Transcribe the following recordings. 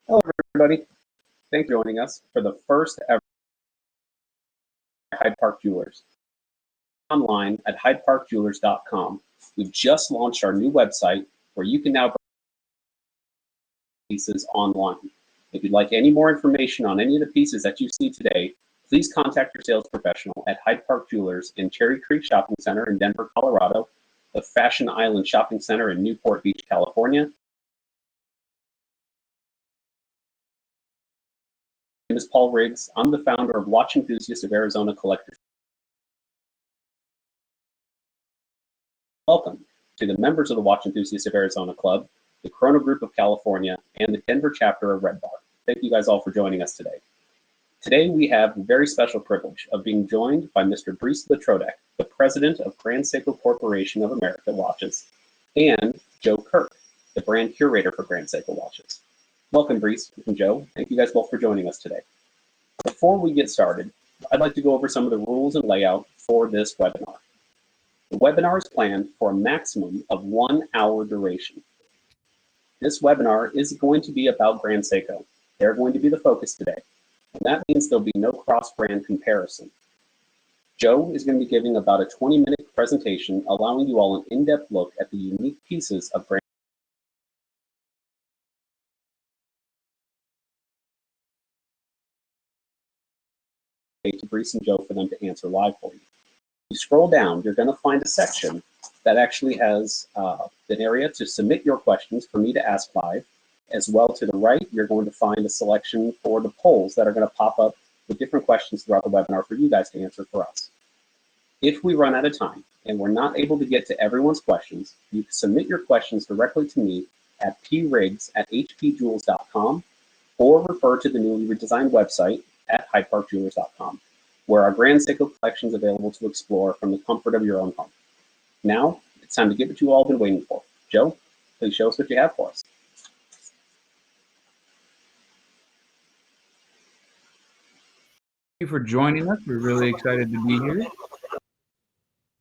Hello, everybody. Thanks for joining us for the first ever Hyde Park Jewelers. Online at hydeparkjewelers.com. We've just launched our new website where you can now buy pieces online. If you'd like any more information on any of the pieces that you see today, please contact your sales professional at Hyde Park Jewelers in Cherry Creek Shopping Center in Denver, Colorado, the Fashion Island Shopping Center in Newport Beach, California. My name is Paul Riggs. I'm the founder of Watch Enthusiasts of Arizona Collectors. Welcome to the members of the Watch Enthusiasts of Arizona Club, the Corona Group of California, and the Denver chapter of Red Bar. Thank you guys all for joining us today. Today we have the very special privilege of being joined by Mr. Brice Latrodek, the president of Grand Seiko Corporation of America Watches, and Joe Kirk, the brand curator for Grand Seiko Watches. Welcome, Brice and Joe. Thank you guys both for joining us today. Before we get started, I'd like to go over some of the rules and layout for this webinar. The webinar is planned for a maximum of 1 hour duration. This webinar is going to be about Grand Seiko. They're going to be the focus today, and that means there'll be no cross-brand comparison. Joe is going to be giving about a 20-minute presentation, allowing you all an in-depth look at the unique pieces of Grand to Brice and Joe for them to answer live for you. You scroll down, you're going to find a section that actually has an area to submit your questions for me to ask live. As well to the right, you're going to find a selection for the polls that are going to pop up with different questions throughout the webinar for you guys to answer for us. If we run out of time and we're not able to get to everyone's questions, you can submit your questions directly to me at priggs@hpjewels.com or refer to the newly redesigned website at hydeparkjewelers.com, where our Grand Seiko collection is available to explore from the comfort of your own home. Now, it's time to get what you all been waiting for. Joe, please show us what you have for us. Thank you for joining us. We're really excited to be here. I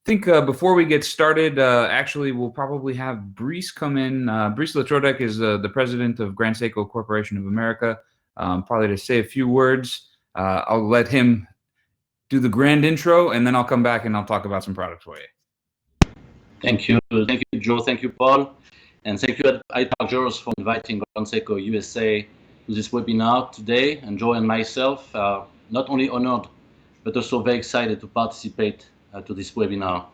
think before we get started, actually, we'll probably have Brice come in. Brice Latrodek is the president of Grand Seiko Corporation of America. Probably to say a few words. I'll let him do the grand intro, and then I'll come back and I'll talk about some products for you. Thank you, Joe. Thank you, Paul, and thank you, Hyde Park Jewelers, for inviting Grand Seiko USA to this webinar today. And Joe and myself are not only honored, but also very excited to participate to this webinar.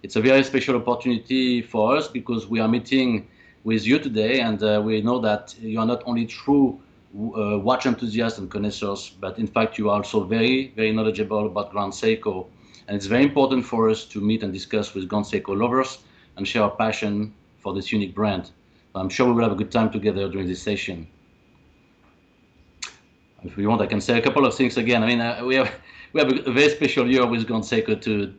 It's a very special opportunity for us because we are meeting with you today, and we know that you are not only true watch enthusiasts and connoisseurs, but in fact you are also very, very knowledgeable about Grand Seiko. And it's very important for us to meet and discuss with Grand Seiko lovers and share our passion for this unique brand. I'm sure we will have a good time together during this session. If we want, I can say a couple of things again. I mean, we have a very special year with Grand Seiko to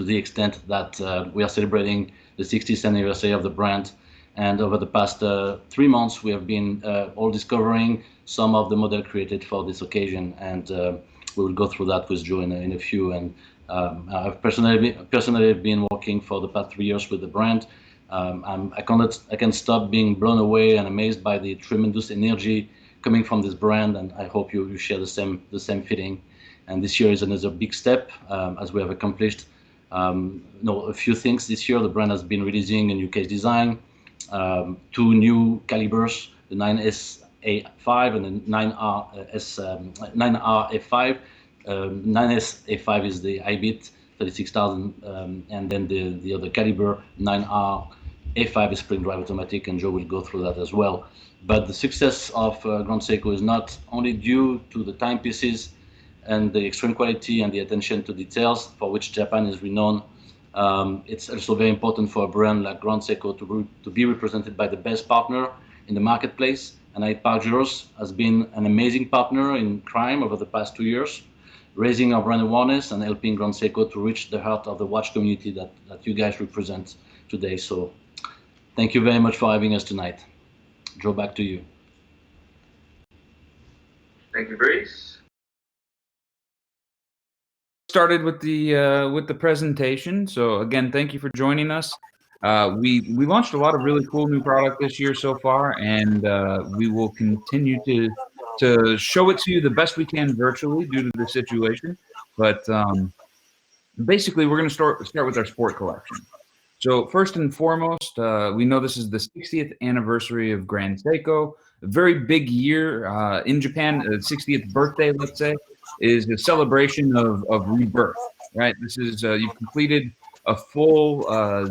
the extent that we are celebrating the 60th anniversary of the brand. And over the past 3 months, we have been all discovering some of the model created for this occasion, and we will go through that with Joe in a few. And I've personally been working for the past 3 years with the brand. I can't stop being blown away and amazed by the tremendous energy coming from this brand, and I hope you share the same feeling. And this year is another big step as we have accomplished a few things this year. The brand has been releasing a new case design. 2 new calibers, the 9SA5 and the 9RA5. 9SA5 is the Hi-Beat 36,000, and then the other caliber, 9RA5, is spring drive automatic, and Joe will go through that as well. But the success of Grand Seiko is not only due to the timepieces and the extreme quality and the attention to details for which Japan is renowned. It's also very important for a brand like Grand Seiko to be represented by the best partner in the marketplace. And Hyde Park Jewelers has been an amazing partner in crime over the past 2 years, raising our brand awareness and helping Grand Seiko to reach the heart of the watch community that you guys represent today. So thank you very much for having us tonight. Joe, back to you. Thank you, Brice. Started with the presentation. So again, thank you for joining us. We launched a lot of really cool new product this year so far, and we will continue to show it to you the best we can virtually due to the situation. But basically, we're going to start with our sport collection. So first and foremost, we know this is the 60th anniversary of Grand Seiko. A very big year in Japan. 60th birthday, let's say, is a celebration of rebirth. Right. This is you've completed a full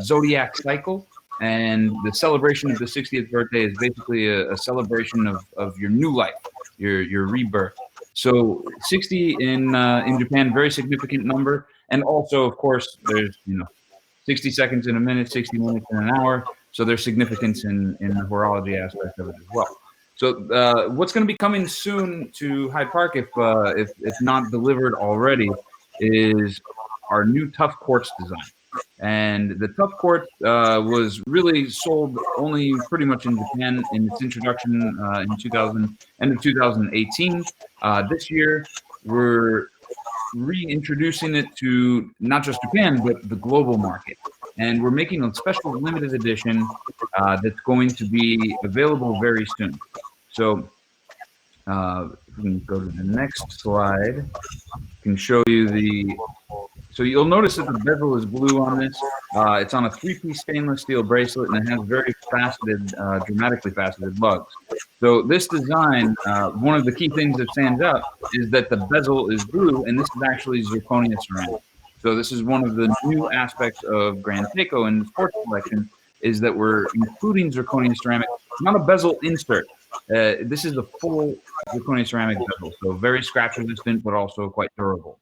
zodiac cycle, and the celebration of the 60th birthday is basically a celebration of your new life, your rebirth. So 60 in Japan, very significant number, and also, of course, there's 60 seconds in a minute, 60 minutes in an hour. So there's significance in the horology aspect of it as well. So what's going to be coming soon to Hyde Park, if not delivered already, is our new tough quartz design. And the tough quartz was really sold only pretty much in Japan in its introduction in end of 2018. This year, we're reintroducing it to not just Japan, but the global market. And we're making a special limited edition that's going to be available very soon. So if we can go to the next slide, I can show you so you'll notice that the bezel is blue on this. It's on a 3-piece stainless steel bracelet, and it has very faceted, dramatically faceted lugs. So this design, one of the key things that stands out is that the bezel is blue, and this is actually zirconia ceramic. So this is one of the new aspects of Grand Seiko in the sports collection, is that we're including zirconia ceramic, not a bezel insert. This is a full zirconia ceramic bezel, so very scratch resistant, but also quite durable.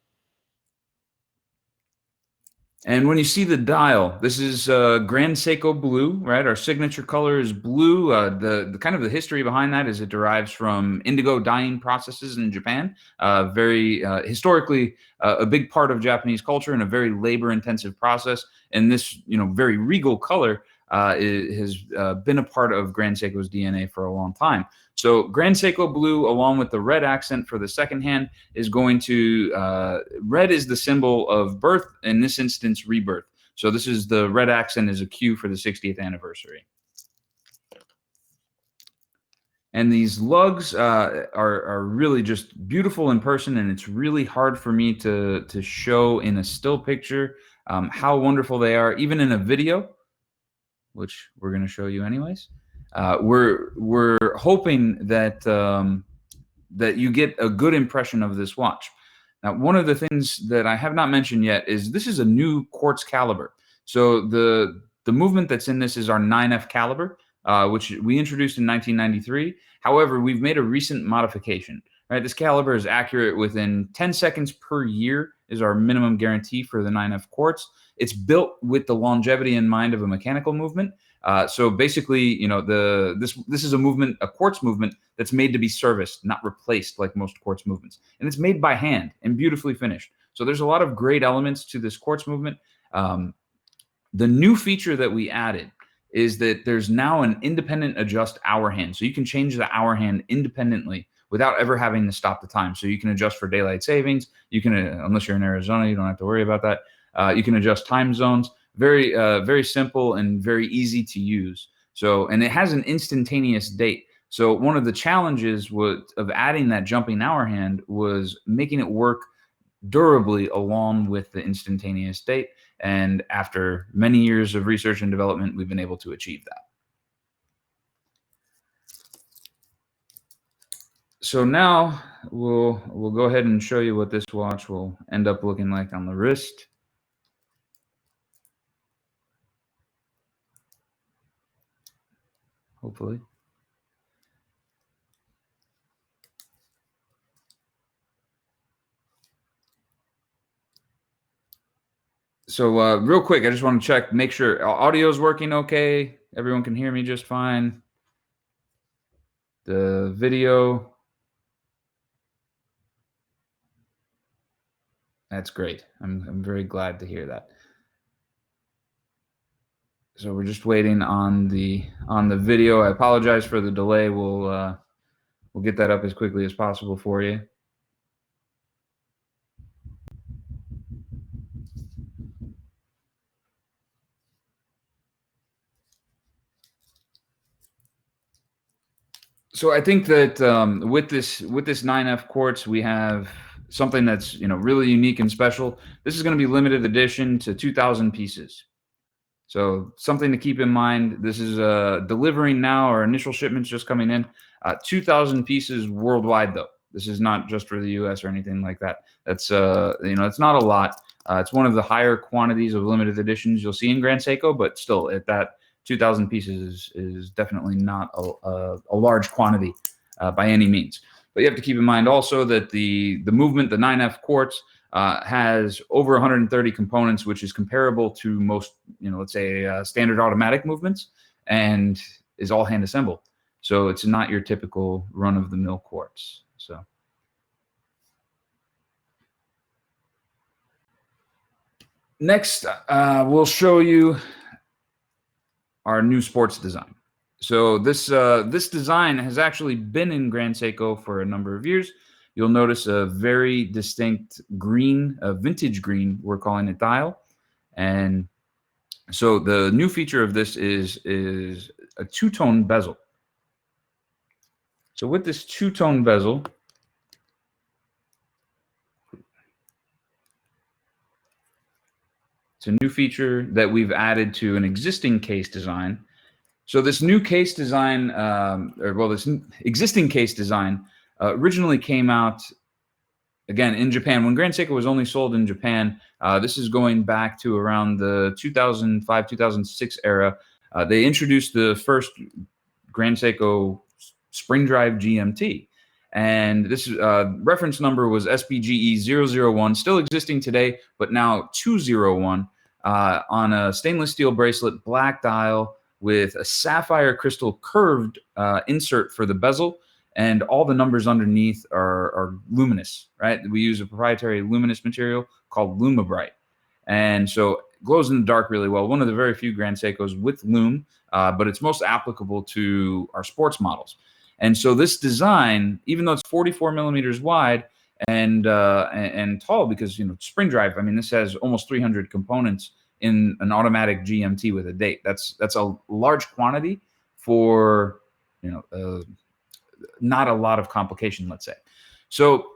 And when you see the dial, this is Grand Seiko blue, right? Our signature color is blue. The kind of the history behind that is it derives from indigo dyeing processes in Japan. Very historically a big part of Japanese culture and a very labor-intensive process. And this, very regal color has been a part of Grand Seiko's DNA for a long time. So Grand Seiko blue, along with the red accent for the second hand, is going to, red is the symbol of birth, in this instance, rebirth. So this is the red accent is a cue for the 60th anniversary. And these lugs are really just beautiful in person, and it's really hard for me to show in a still picture how wonderful they are, even in a video, which we're going to show you anyways. We're hoping that that you get a good impression of this watch. Now, one of the things that I have not mentioned yet is this is a new quartz caliber. So the movement that's in this is our 9F caliber, which we introduced in 1993. However, we've made a recent modification. Right, this caliber is accurate within 10 seconds per year is our minimum guarantee for the 9F quartz. It's built with the longevity in mind of a mechanical movement. So basically, this is a quartz movement that's made to be serviced, not replaced like most quartz movements. And it's made by hand and beautifully finished. So there's a lot of great elements to this quartz movement. The new feature that we added is that there's now an independent adjust hour hand. So you can change the hour hand independently without ever having to stop the time. So you can adjust for daylight savings. You can, unless you're in Arizona, you don't have to worry about that. You can adjust time zones. Very, very simple and very easy to use. So, and it has an instantaneous date. So one of the challenges of adding that jumping hour hand was making it work durably along with the instantaneous date. And after many years of research and development, we've been able to achieve that. So now we'll go ahead and show you what this watch will end up looking like on the wrist. Hopefully. So real quick, I just want to check, make sure audio is working okay. Everyone can hear me just fine. The video. That's great. I'm very glad to hear that. So we're just waiting on the video. I apologize for the delay. We'll get that up as quickly as possible for you. So I think that with this 9F quartz, we have something that's really unique and special. This is going to be limited edition to 2,000 pieces. So something to keep in mind. This is delivering now. Our initial shipments just coming in. 2,000 pieces worldwide, though. This is not just for the U.S. or anything like that. That's it's not a lot. It's one of the higher quantities of limited editions you'll see in Grand Seiko, but still, at that 2,000 pieces is definitely not a large quantity by any means. But you have to keep in mind also that the movement, the 9F quartz, has over 130 components, which is comparable to most, let's say, standard automatic movements, and is all hand assembled. So it's not your typical run-of-the-mill quartz. So next, we'll show you our new sports design. So this design has actually been in Grand Seiko for a number of years. You'll notice a very distinct green, a vintage green, we're calling it, dial. And so the new feature of this is a two-tone bezel. So with this two-tone bezel, it's a new feature that we've added to an existing case design. So this new case design, this existing case design originally came out, again, in Japan. When Grand Seiko was only sold in Japan, this is going back to around the 2005, 2006 era. They introduced the first Grand Seiko spring drive GMT. And this reference number was SBGA427, still existing today, but now 201, on a stainless steel bracelet, black dial with a sapphire crystal curved insert for the bezel. And all the numbers underneath are luminous, right? We use a proprietary luminous material called Lumibrite. And so it glows in the dark really well. One of the very few Grand Seikos with lume, but it's most applicable to our sports models. And so this design, even though it's 44 millimeters wide and tall, because spring drive, I mean, this has almost 300 components in an automatic GMT with a date. That's a large quantity for not a lot of complication, let's say. So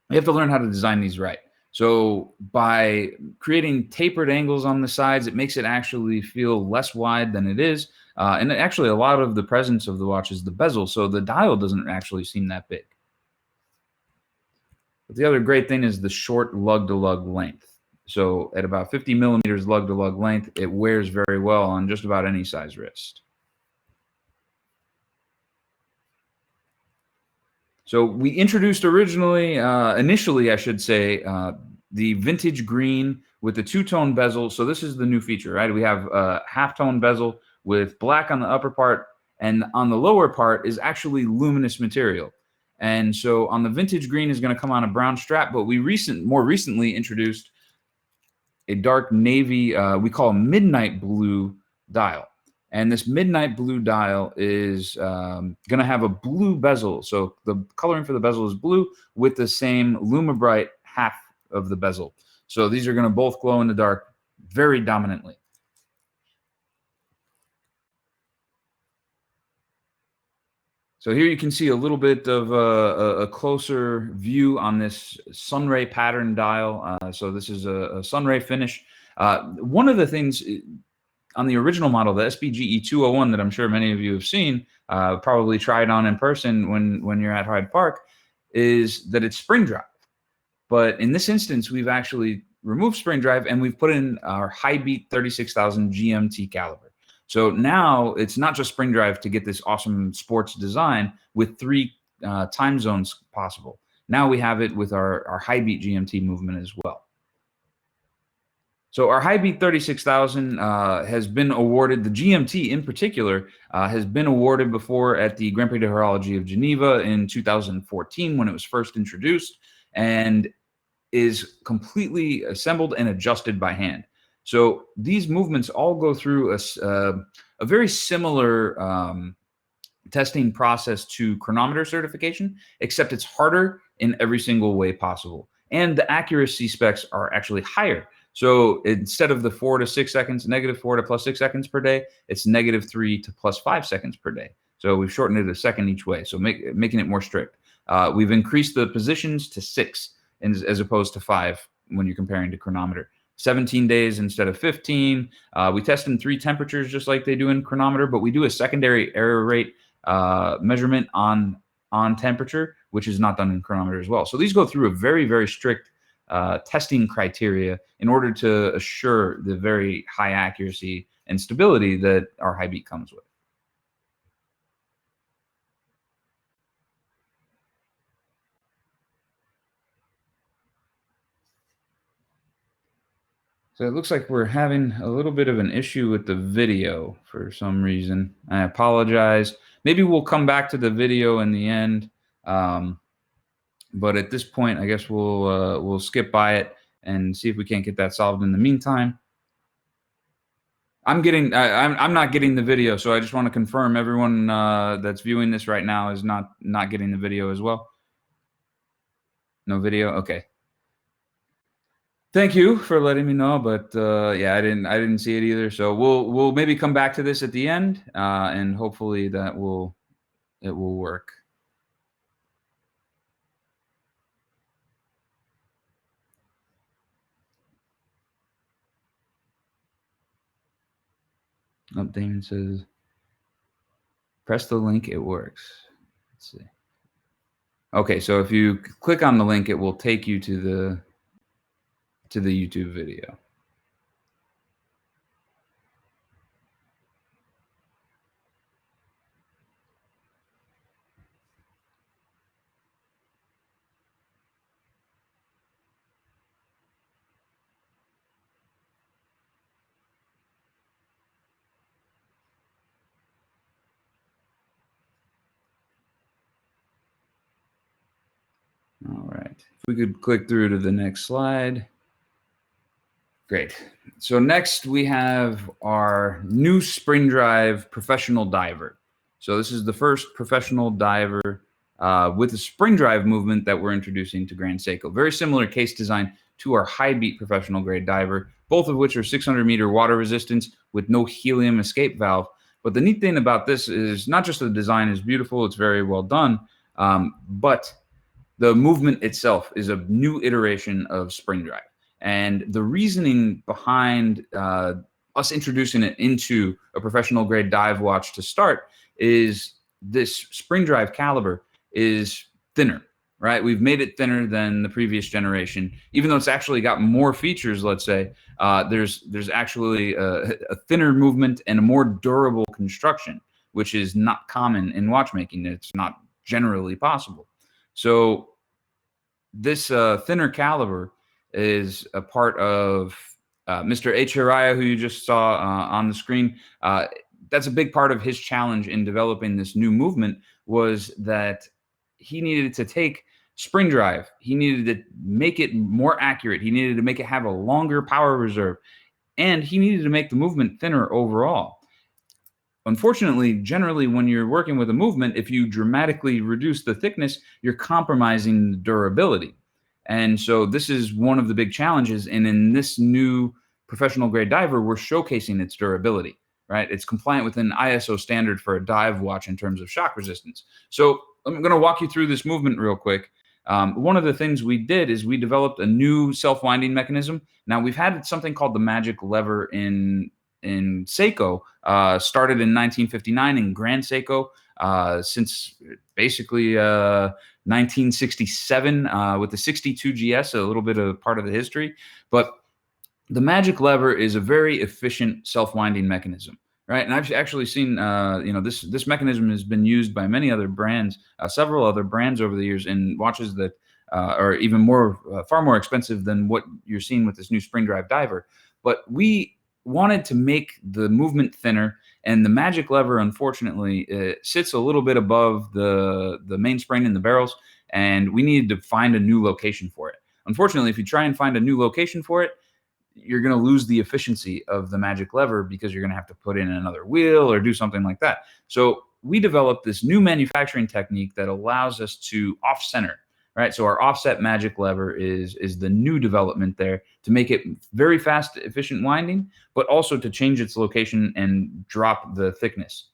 you have to learn how to design these right. So by creating tapered angles on the sides, it makes it actually feel less wide than it is. And actually, a lot of the presence of the watch is the bezel, so the dial doesn't actually seem that big. But the other great thing is the short lug-to-lug length. So at about 50 millimeters lug-to-lug length, it wears very well on just about any size wrist. So we introduced initially, I should say, the vintage green with the two-tone bezel. So this is the new feature, right? We have a half-tone bezel with black on the upper part, and on the lower part is actually luminous material. And so on the vintage green is going to come on a brown strap, but we more recently introduced a dark navy, we call a midnight blue dial. And this midnight blue dial is going to have a blue bezel. So the coloring for the bezel is blue with the same Lumibrite half of the bezel. So these are going to both glow in the dark very dominantly. So here you can see a little bit of a closer view on this sunray pattern dial. So this is a sunray finish. One of the things on the original model, the SBGA427 that I'm sure many of you have seen, probably tried on in person when you're at Hyde Park, is that it's spring drive. But in this instance, we've actually removed spring drive and we've put in our Hi-Beat 36,000 GMT caliber. So now it's not just spring drive to get this awesome sports design with 3 time zones possible. Now we have it with our Hi-Beat GMT movement as well. So our Hi-Beat 36,000 has been awarded, the GMT in particular, has been awarded before at the Grand Prix de Horologie of Geneva in 2014 when it was first introduced, and is completely assembled and adjusted by hand. So these movements all go through a very similar testing process to chronometer certification, except it's harder in every single way possible. And the accuracy specs are actually higher. So instead of the 4 to 6 seconds, -4 to +6 seconds per day, it's -3 to +5 seconds per day. So we've shortened it a second each way, so making it more strict. We've increased the positions to 6 as opposed to 5 when you're comparing to chronometer. 17 days instead of 15. We test in 3 temperatures just like they do in chronometer, but we do a secondary error rate measurement on temperature, which is not done in chronometer as well. So these go through a very, very strict testing criteria in order to assure the very high accuracy and stability that our Hi-Beat comes with. So it looks like we're having a little bit of an issue with the video for some reason. I apologize. Maybe we'll come back to the video in the end. But at this point, I guess we'll skip by it and see if we can't get that solved in the meantime. I'm not getting the video, so I just want to confirm everyone that's viewing this right now is not getting the video as well. No video? Okay. Thank you for letting me know, but yeah, I didn't see it either. So we'll maybe come back to this at the end, and hopefully it will work. Oh, Damon says, press the link, it works. Let's see. Okay, so if you click on the link, it will take you to the YouTube video. All right, if we could click through to the next slide. Great. So next we have our new spring drive professional diver. So this is the first professional diver with a spring drive movement that we're introducing to Grand Seiko. Very similar case design to our Hi-Beat professional grade diver, both of which are 600-meter water resistance with no helium escape valve. But the neat thing about this is not just the design is beautiful, it's very well done, but the movement itself is a new iteration of spring drive. And the reasoning behind us introducing it into a professional grade dive watch to start is this spring drive caliber is thinner, right? We've made it thinner than the previous generation, even though it's actually got more features. Let's say there's actually a thinner movement and a more durable construction, which is not common in watchmaking. It's not generally possible. So this thinner caliber is a part of Mr. H. Hiraya, who you just saw on the screen. That's a big part of his challenge in developing this new movement, was that he needed to take spring drive. He needed to make it more accurate. He needed to make it have a longer power reserve. And he needed to make the movement thinner overall. Unfortunately, generally, when you're working with a movement, if you dramatically reduce the thickness, you're compromising the durability. And so this is one of the big challenges. And in this new professional grade diver, we're showcasing its durability, right? It's compliant with an ISO standard for a dive watch in terms of shock resistance. So I'm going to walk you through this movement real quick. One of the things we did is we developed a new self-winding mechanism. Now, we've had something called the magic lever in Seiko, started in 1959 in Grand Seiko, since basically 1967 with the 62 GS, a little bit of part of the history. But the magic lever is a very efficient self-winding mechanism, right? And I've actually seen, this mechanism has been used by many other brands, several other brands over the years in watches that are even more, far more expensive than what you're seeing with this new spring drive diver. But we wanted to make the movement thinner, and the magic lever, unfortunately, sits a little bit above the mainspring and the barrels, and we needed to find a new location for it. Unfortunately, if you try and find a new location for it, you're going to lose the efficiency of the magic lever because you're going to have to put in another wheel or do something like that. So we developed this new manufacturing technique that allows us to off-center, right? So our offset magic lever is the new development there to make it very fast, efficient winding, but also to change its location and drop the thickness.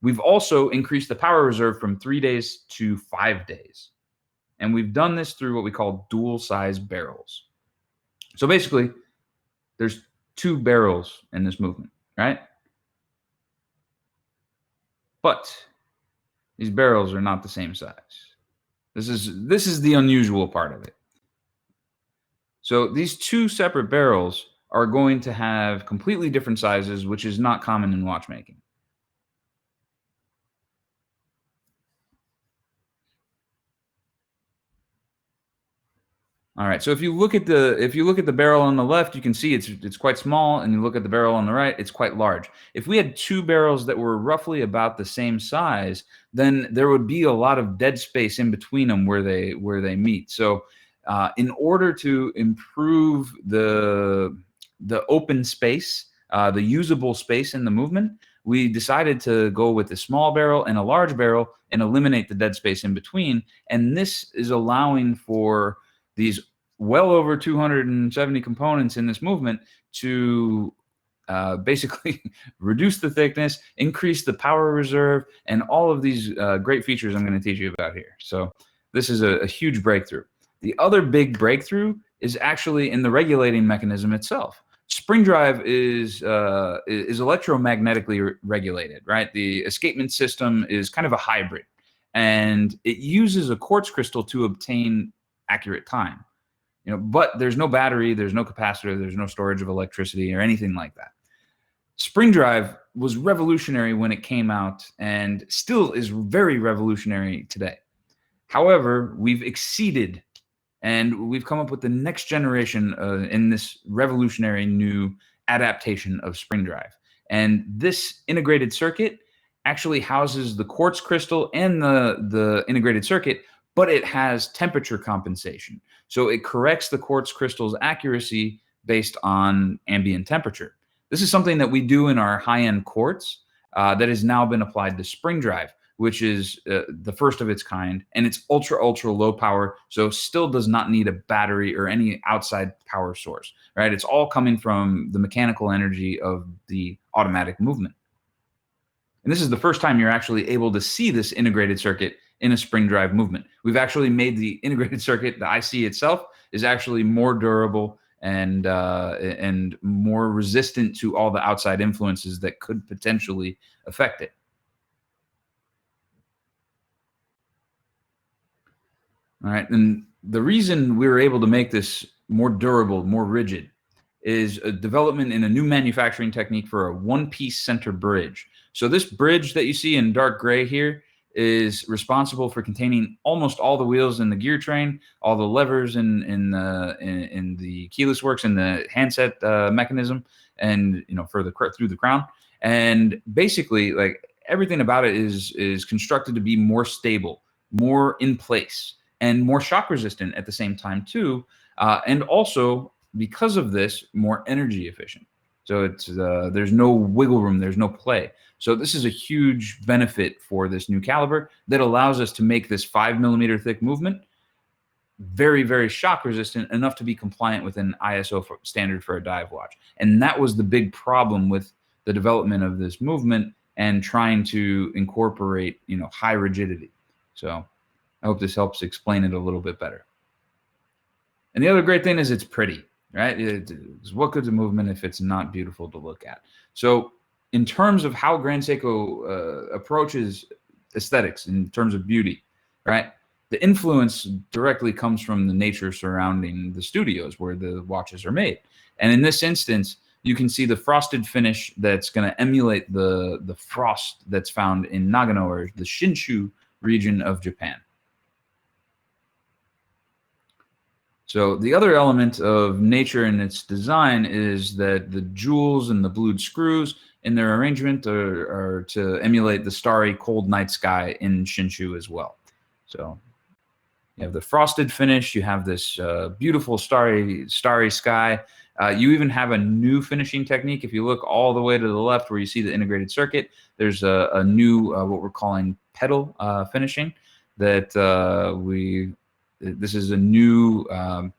We've also increased the power reserve from 3 days to 5 days. And we've done this through what we call dual size barrels. So basically, there's 2 barrels in this movement, right? But these barrels are not the same size. This is the unusual part of it. So these 2 separate barrels are going to have completely different sizes, which is not common in watchmaking. All right, so if you look at the barrel on the left, you can see it's quite small, and you look at the barrel on the right, it's quite large. If we had 2 barrels that were roughly about the same size, then there would be a lot of dead space in between them where they meet. So in order to improve the open space, the usable space in the movement, we decided to go with a small barrel and a large barrel and eliminate the dead space in between. And this is allowing for these well over 270 components in this movement to basically reduce the thickness, increase the power reserve, and all of these great features I'm going to teach you about here. So this is a huge breakthrough. The other big breakthrough is actually in the regulating mechanism itself. Spring drive is electromagnetically regulated, right? The escapement system is kind of a hybrid, and it uses a quartz crystal to obtain accurate time. But there's no battery, there's no capacitor, there's no storage of electricity or anything like that. Spring drive was revolutionary when it came out and still is very revolutionary today. However, we've exceeded and we've come up with the next generation in this revolutionary new adaptation of spring drive. And this integrated circuit actually houses the quartz crystal and the integrated circuit, but it has temperature compensation. So it corrects the quartz crystal's accuracy based on ambient temperature. This is something that we do in our high-end quartz that has now been applied to spring drive, which is the first of its kind, and it's ultra low power, so still does not need a battery or any outside power source, right? It's all coming from the mechanical energy of the automatic movement. And this is the first time you're actually able to see this integrated circuit in a spring drive movement. We've actually made the integrated circuit, the IC itself, is actually more durable and more resistant to all the outside influences that could potentially affect it. All right, and the reason we were able to make this more durable, more rigid, is a development in a new manufacturing technique for a one-piece center bridge. So this bridge that you see in dark gray here is responsible for containing almost all the wheels in the gear train, all the levers in the keyless works and the handset mechanism, and through the crown. And basically, like, everything about it is constructed to be more stable, more in place, and more shock resistant at the same time too, and also because of this, more energy efficient. So it's there's no wiggle room, there's no play. So this is a huge benefit for this new caliber that allows us to make this 5mm thick movement very, very shock resistant, enough to be compliant with an ISO standard for a dive watch. And that was the big problem with the development of this movement and trying to incorporate, high rigidity. So I hope this helps explain it a little bit better. And the other great thing is it's pretty, right? What good's a movement if it's not beautiful to look at? So in terms of how Grand Seiko approaches aesthetics, in terms of beauty, right? The influence directly comes from the nature surrounding the studios where the watches are made. And in this instance, you can see the frosted finish that's going to emulate the frost that's found in Nagano, or the Shinshu region of Japan. So the other element of nature in its design is that the jewels and the blued screws in their arrangement are to emulate the starry, cold night sky in Shinshu as well. So you have the frosted finish, you have this beautiful starry sky. You even have a new finishing technique. If you look all the way to the left where you see the integrated circuit, there's a new, what we're calling petal finishing that this is a new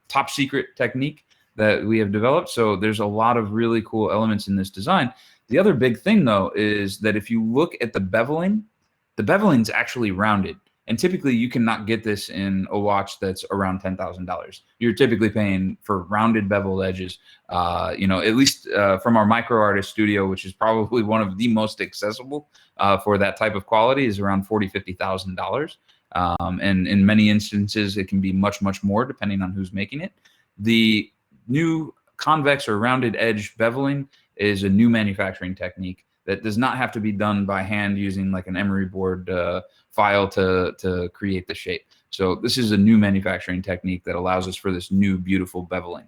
top secret technique that we have developed. So there's a lot of really cool elements in this design The other big thing, though, is that if you look at the beveling's actually rounded. And typically, you cannot get this in a watch that's around $10,000. You're typically paying for rounded beveled edges. You know, at least from our micro artist studio, which is probably one of the most accessible for that type of quality, is around $40,000-$50,000. And in many instances, it can be much, much more depending on who's making it. The new convex or rounded edge beveling is a new manufacturing technique that does not have to be done by hand using like an emery board file to create the shape. So this is a new manufacturing technique that allows us for this new beautiful beveling.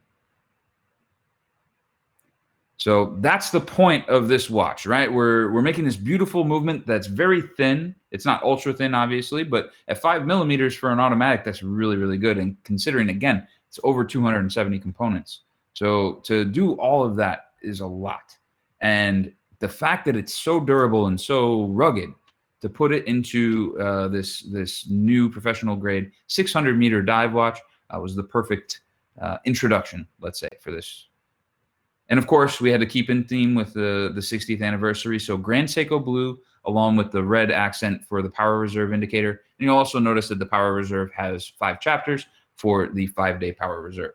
So that's the point of this watch, right? We're making this beautiful movement that's very thin. It's not ultra thin, obviously, but at 5 millimeters for an automatic, that's really, really good. And considering, again, it's over 270 components. So to do all of that is a lot. And the fact that it's so durable and so rugged, to put it into this new professional grade 600-meter dive watch was the perfect introduction, let's say, for this. And of course, we had to keep in theme with the 60th anniversary. So Grand Seiko blue, along with the red accent for the power reserve indicator. And you'll also notice that the power reserve has 5 chapters for the 5-day power reserve.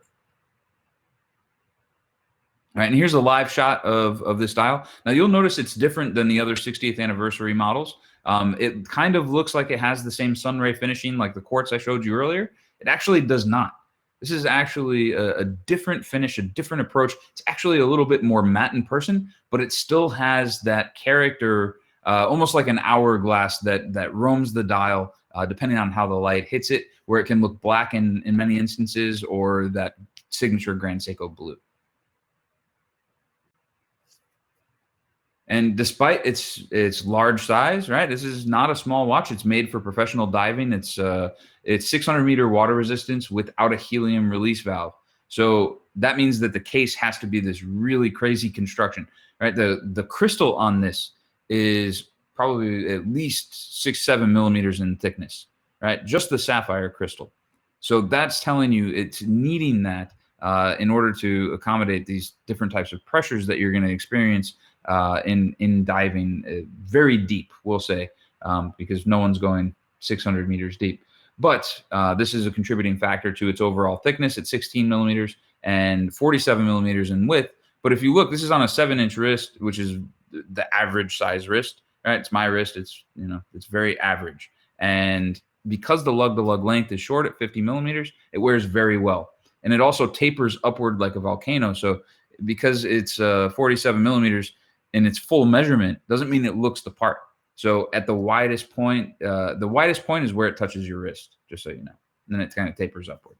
All right, and here's a live shot of this dial. Now you'll notice it's different than the other 60th anniversary models. It kind of looks like it has the same sunray finishing like the quartz I showed you earlier. It actually does not. This is actually a different finish, a different approach. It's actually a little bit more matte in person, but it still has that character, almost like an hourglass that roams the dial, depending on how the light hits it, where it can look black in many instances, or that signature Grand Seiko blue. And despite its large size, right, this is not a small watch. It's made for professional diving. It's 600-meter water resistance without a helium release valve. So that means that the case has to be this really crazy construction, right? The crystal on this is probably at least 6-7 millimeters in thickness, right? Just the sapphire crystal. So that's telling you it's needing that in order to accommodate these different types of pressures that you're going to experience in diving very deep, we'll say, because no one's going 600 meters deep. But this is a contributing factor to its overall thickness at 16 millimeters and 47 millimeters in width. But if you look, this is on a 7-inch wrist, which is the average size wrist, right? It's my wrist. It's, you know, it's very average. And because the lug-to-lug length is short at 50 millimeters, it wears very well. And it also tapers upward like a volcano. So because it's 47 millimeters, in its full measurement, doesn't mean it looks the part. So at the widest point is where it touches your wrist, just so you know. And then it kind of tapers upward.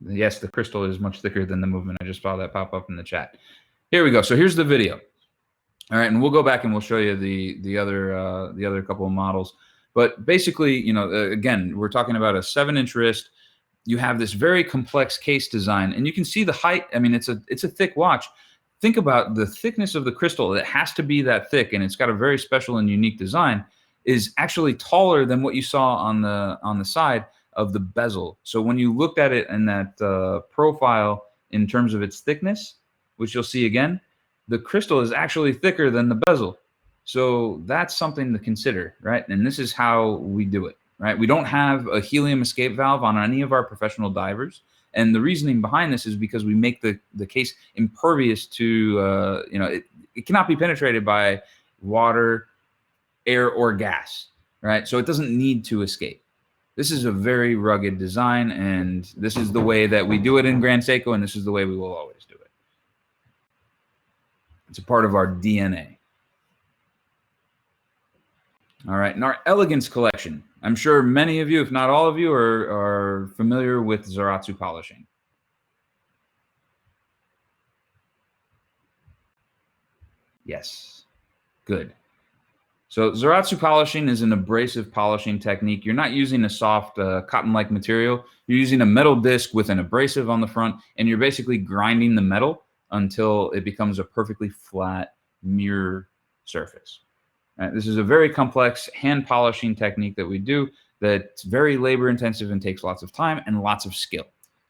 Yes, the crystal is much thicker than the movement. I just saw that pop up in the chat. Here we go. So here's the video. All right, and we'll go back and we'll show you the other couple of models. But basically, you know, again, we're talking about a 7-inch wrist. You have this very complex case design, and you can see the height. I mean, it's a thick watch. Think about the thickness of the crystal. It has to be that thick, and it's got a very special and unique design, is actually taller than what you saw on the side of the bezel. So when you looked at it in that profile in terms of its thickness, which you'll see again, the crystal is actually thicker than the bezel. So that's something to consider, right? And this is how we do it, right? We don't have a helium escape valve on any of our professional divers. And the reasoning behind this is because we make the case impervious to, you know, it cannot be penetrated by water, air, or gas, right? So it doesn't need to escape. This is a very rugged design, and this is the way that we do it in Grand Seiko, and this is the way we will always do it. It's a part of our DNA. All right, and our Elegance collection. I'm sure many of you, if not all of you, are familiar with Zaratsu polishing. Yes, good. So Zaratsu polishing is an abrasive polishing technique. You're not using a soft cotton-like material. You're using a metal disc with an abrasive on the front, and you're basically grinding the metal until it becomes a perfectly flat mirror surface. This is a very complex hand polishing technique that we do that's very labor intensive and takes lots of time and lots of skill.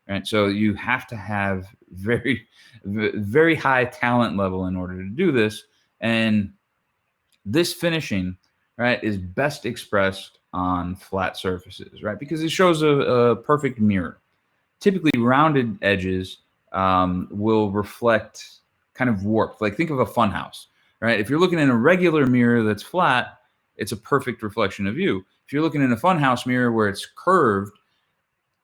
right? So you have to have very high talent level in order to do this. And this finishing, right, is best expressed on flat surfaces, right? Because it shows a perfect mirror. Typically, rounded edges will reflect kind of warped. Like think of a funhouse, right? If you're looking in a regular mirror that's flat, it's a perfect reflection of you. If you're looking in a funhouse mirror where it's curved,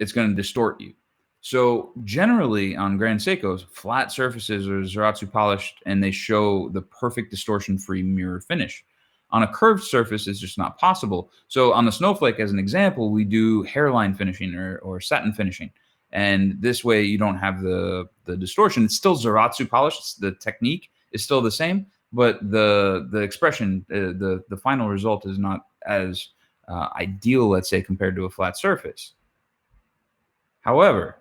it's going to distort you. So generally on Grand Seikos, flat surfaces are Zaratsu polished and they show the perfect distortion-free mirror finish. On a curved surface, it's just not possible. So on the Snowflake, as an example, we do hairline finishing or satin finishing. And this way you don't have the distortion. It's still Zaratsu polished. The technique is still the same, but the expression, the final result is not as ideal, let's say, compared to a flat surface. However,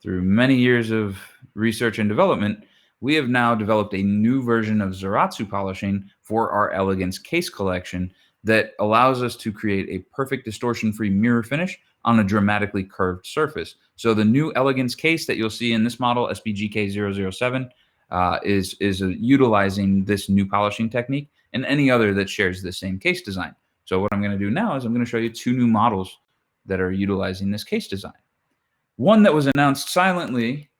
through many years of research and development, we have now developed a new version of Zaratsu polishing for our Elegance case collection that allows us to create a perfect distortion-free mirror finish on a dramatically curved surface. So the new Elegance case that you'll see in this model, SBGA427, is utilizing this new polishing technique, and any other that shares the same case design. So what I'm going to do now is I'm going to show you two new models that are utilizing this case design. One that was announced silently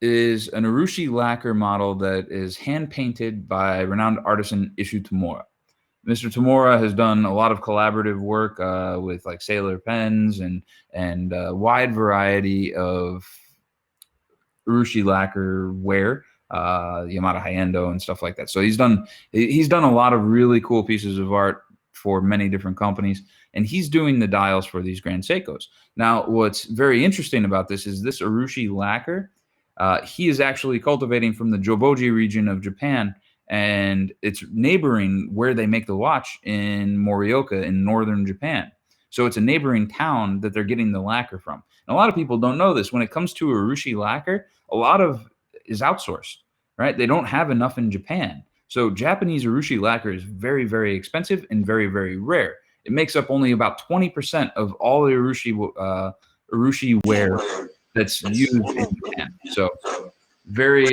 is an Urushi lacquer model that is hand-painted by renowned artisan Ishu Tamura. Mr. Tamura has done a lot of collaborative work with like Sailor pens and a wide variety of Urushi lacquer wear, Yamada Hayendo and stuff like that. So he's done a lot of really cool pieces of art for many different companies, and he's doing the dials for these Grand Seikos. Now, what's very interesting about this is this Urushi lacquer, he is actually cultivating from the Joboji region of Japan, and it's neighboring where they make the watch in Morioka in northern Japan. So it's a neighboring town that they're getting the lacquer from. And a lot of people don't know this. When it comes to Urushi lacquer, a lot of is outsourced, right? They don't have enough in Japan. So Japanese Urushi lacquer is very, very expensive and very, very rare. It makes up only about 20% of all the Urushi wear that's used in Japan. So very,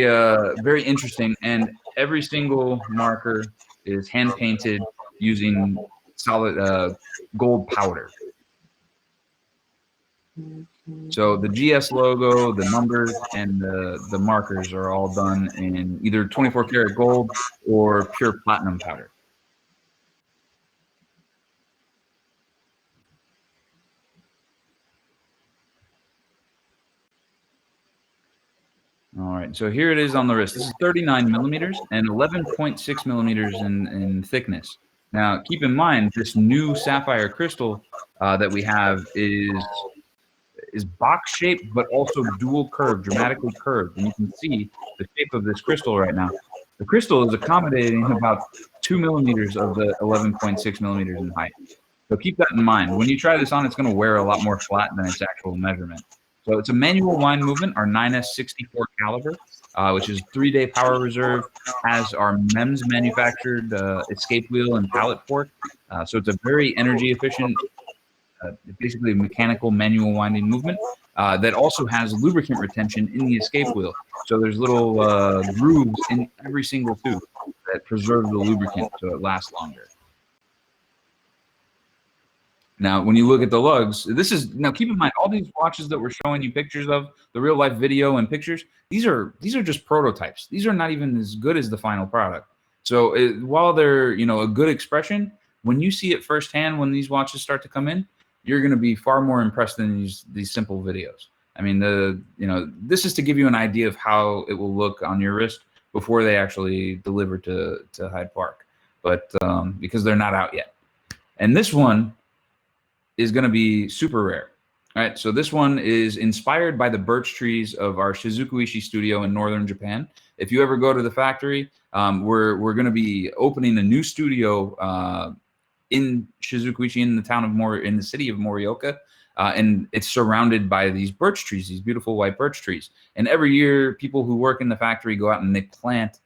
very interesting. And every single marker is hand painted using solid gold powder. So the GS logo, the numbers, and the markers are all done in either 24 karat gold or pure platinum powder. All right, so here it is on the wrist. This is 39 millimeters and 11.6 millimeters in thickness. Now, keep in mind, this new sapphire crystal that we have is box shaped, but also dual curved, dramatically curved. And you can see the shape of this crystal right now. The crystal is accommodating about 2 millimeters of the 11.6 millimeters in height. So keep that in mind. When you try this on, it's going to wear a lot more flat than its actual measurement. So it's a manual wind movement, our 9S64 caliber, which is 3-day power reserve, has our MEMS manufactured escape wheel and pallet fork. So it's a very energy efficient, basically a mechanical manual winding movement that also has lubricant retention in the escape wheel. So there's little grooves in every single tooth that preserve the lubricant so it lasts longer. Now, when you look at the lugs, now keep in mind, all these watches that we're showing you pictures of, the real life video and pictures, these are just prototypes. These are not even as good as the final product. So while they're, a good expression, when you see it firsthand, when these watches start to come in, you're going to be far more impressed than these simple videos. I mean, this is to give you an idea of how it will look on your wrist before they actually deliver to Hyde Park, but because they're not out yet. And this one is going to be super rare. All right, so this one is inspired by the birch trees of our Shizukuishi studio in northern Japan. If you ever go to the factory, we're going to be opening a new studio in Shizukuishi, in the city of Morioka, and it's surrounded by these birch trees, these beautiful white birch trees. And every year, people who work in the factory go out and they plant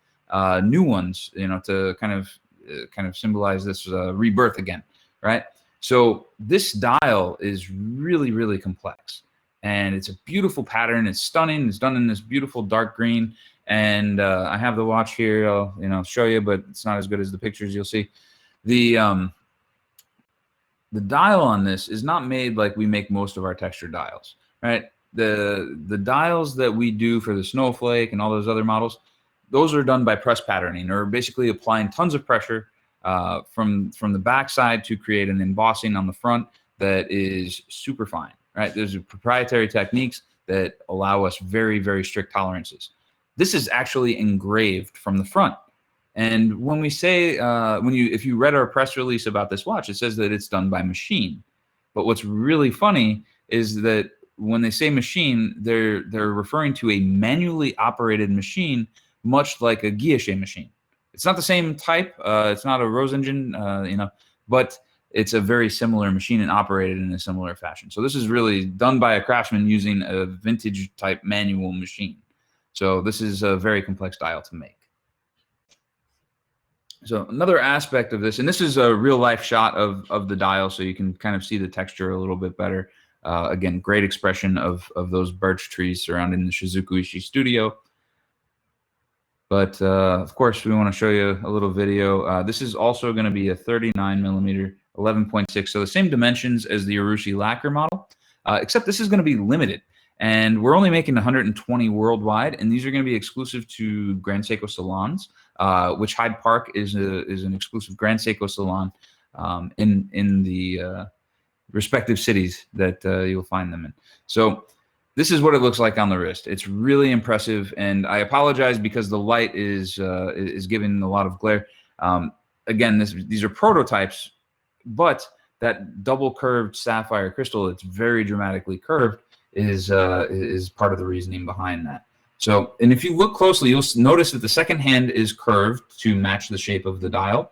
new ones, to kind of symbolize this rebirth again, right? So this dial is really, really complex. and it's a beautiful pattern. It's stunning. It's done in this beautiful dark green. And I have the watch here. I'll show you, but it's not as good as the pictures you'll see. The dial on this is not made like we make most of our texture dials, right? The dials that we do for the Snowflake and all those other models, those are done by press patterning, or basically applying tons of pressure from the backside to create an embossing on the front that is super fine, right? There's proprietary techniques that allow us very, very strict tolerances. This is actually engraved from the front. And when we say, if you read our press release about this watch, it says that it's done by machine. But what's really funny is that when they say machine, they're referring to a manually operated machine, much like a guilloche machine. It's not the same type. It's not a Rose engine, but it's a very similar machine and operated in a similar fashion. So this is really done by a craftsman using a vintage type manual machine. So this is a very complex dial to make. So another aspect of this, and this is a real life shot of the dial, so you can kind of see the texture a little bit better. Again, great expression of those birch trees surrounding the Shizuku-ishi studio. But of course, we want to show you a little video. This is also going to be a 39mm 11.6, so the same dimensions as the Urushi lacquer model, except this is going to be limited. And we're only making 120 worldwide, and these are going to be exclusive to Grand Seiko salons, which Hyde Park is an exclusive Grand Seiko salon in the respective cities that you'll find them in. So this is what it looks like on the wrist. It's really impressive, and I apologize because the light is giving a lot of glare. Again, these are prototypes, but that double curved sapphire crystal that's very dramatically curved is part of the reasoning behind that. So, and if you look closely, you'll notice that the second hand is curved to match the shape of the dial.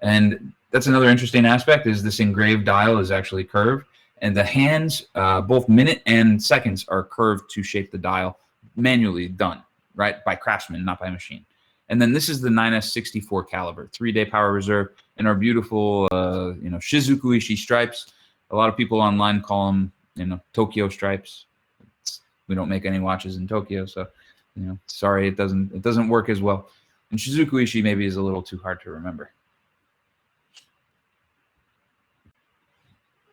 And that's another interesting aspect, is this engraved dial is actually curved. And the hands, both minute and seconds, are curved to shape the dial, manually done, right, by craftsmen, not by machine. And then this is the 9S64 caliber, 3-day power reserve, and our beautiful, Shizuku-ishi stripes. A lot of people online call them, Tokyo stripes. We don't make any watches in Tokyo, so sorry, it doesn't work as well. And Shizuku-ishi maybe is a little too hard to remember.